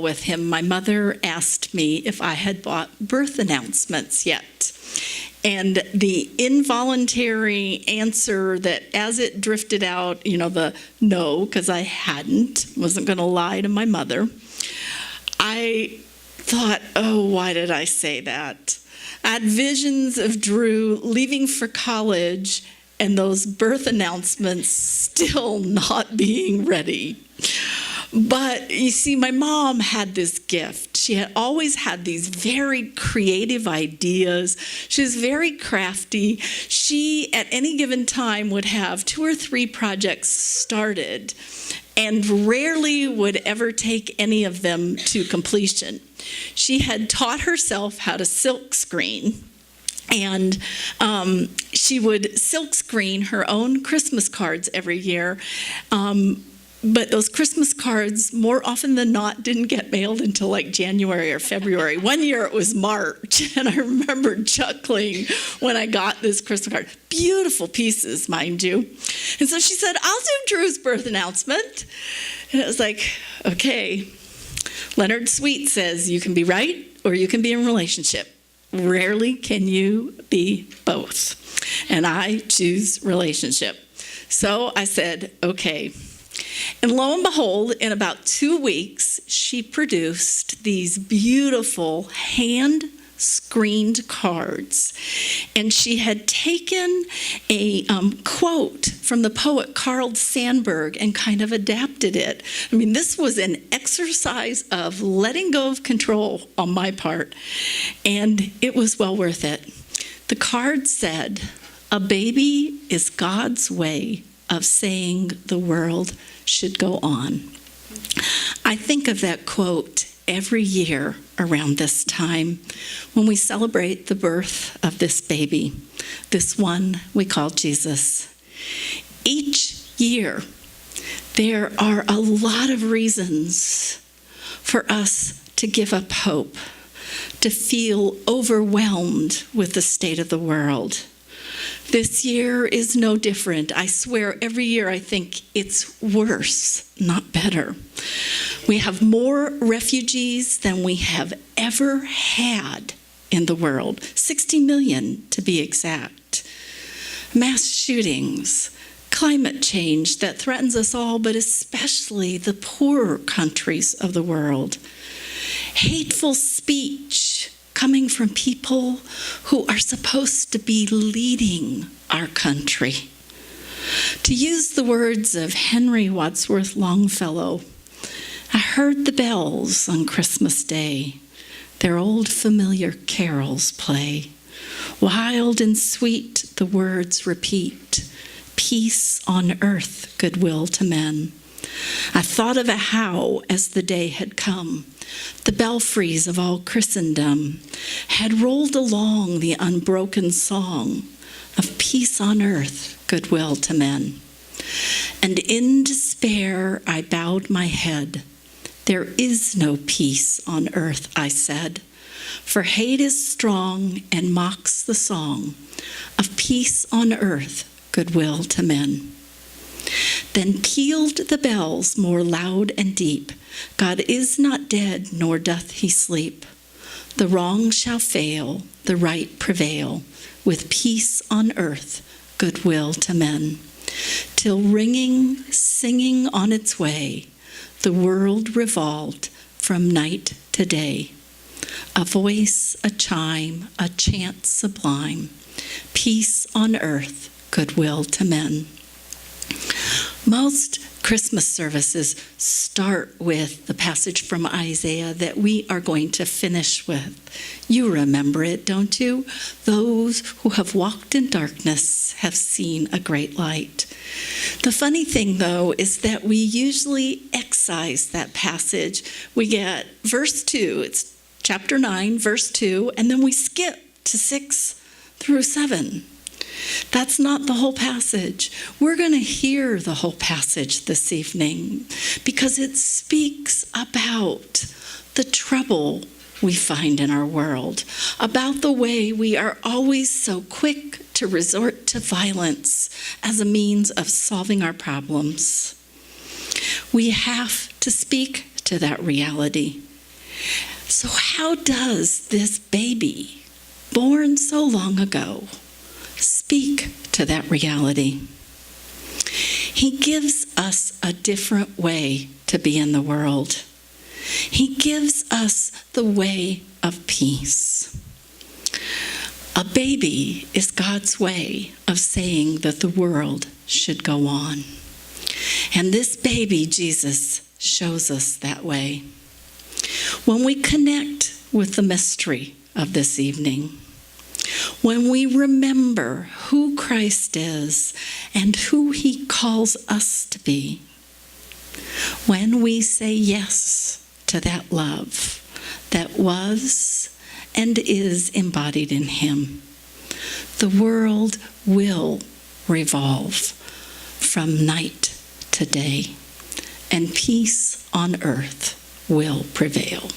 with him, my mother asked me if I had bought birth announcements yet. And the involuntary answer that as it drifted out, the no, because I wasn't going to lie to my mother. I thought, oh, why did I say that? I had visions of Drew leaving for college and those birth announcements still not being ready. But you see, my mom had this gift. She had always had these very creative ideas. She was very crafty. She, at any given time, would have 2 or 3 projects started and rarely would ever take any of them to completion. She had taught herself how to silk screen. And she would silk screen her own Christmas cards every year. But those Christmas cards, more often than not, didn't get mailed until like January or February. One year it was March, and I remember chuckling when I got this Christmas card. Beautiful pieces, mind you. And so she said, I'll do Drew's birth announcement. And it was like, okay, Leonard Sweet says you can be right or you can be in a relationship. Rarely can you be both. And I choose relationship. So I said, okay. And lo and behold, in about 2 weeks, she produced these beautiful hand-screened cards. And she had taken a quote from the poet Carl Sandburg and kind of adapted it. I mean, this was an exercise of letting go of control on my part, and it was well worth it. The card said, "A baby is God's way of saying the world should go on." I think of that quote every year around this time when we celebrate the birth of this baby, this one we call Jesus. Each year, there are a lot of reasons for us to give up hope, to feel overwhelmed with the state of the world. This year is no different. I swear every year I think it's worse, not better. We have more refugees than we have ever had in the world, 60 million to be exact. Mass shootings, climate change that threatens us all, but especially the poorer countries of the world. Hateful speech coming from people who are supposed to be leading our country. To use the words of Henry Wadsworth Longfellow, I heard the bells on Christmas Day, their old familiar carols play. Wild and sweet the words repeat, peace on earth, goodwill to men. I thought of a how as the day had come. The belfries of all Christendom had rolled along the unbroken song of peace on earth, goodwill to men. And in despair I bowed my head. There is no peace on earth, I said, for hate is strong and mocks the song of peace on earth, goodwill to men. Then pealed the bells more loud and deep. God is not dead, nor doth he sleep. The wrong shall fail, the right prevail, with peace on earth, goodwill to men. Till ringing, singing on its way, the world revolved from night to day. A voice, a chime, a chant sublime, peace on earth, goodwill to men. Most Christmas services start with the passage from Isaiah that we are going to finish with. You remember it, don't you? Those who have walked in darkness have seen a great light. The funny thing, though, is that we usually excise that passage. We get verse 2, it's chapter 9, verse 2, and then we skip to 6 through 7. That's not the whole passage. We're going to hear the whole passage this evening because it speaks about the trouble we find in our world, about the way we are always so quick to resort to violence as a means of solving our problems. We have to speak to that reality. So how does this baby, born so long ago, speak to that reality? He gives us a different way to be in the world. He gives us the way of peace. A baby is God's way of saying that the world should go on. And this baby, Jesus, shows us that way. When we connect with the mystery of this evening, when we remember who Christ is and who he calls us to be, when we say yes to that love that was and is embodied in him, the world will revolve from night to day, and peace on earth will prevail.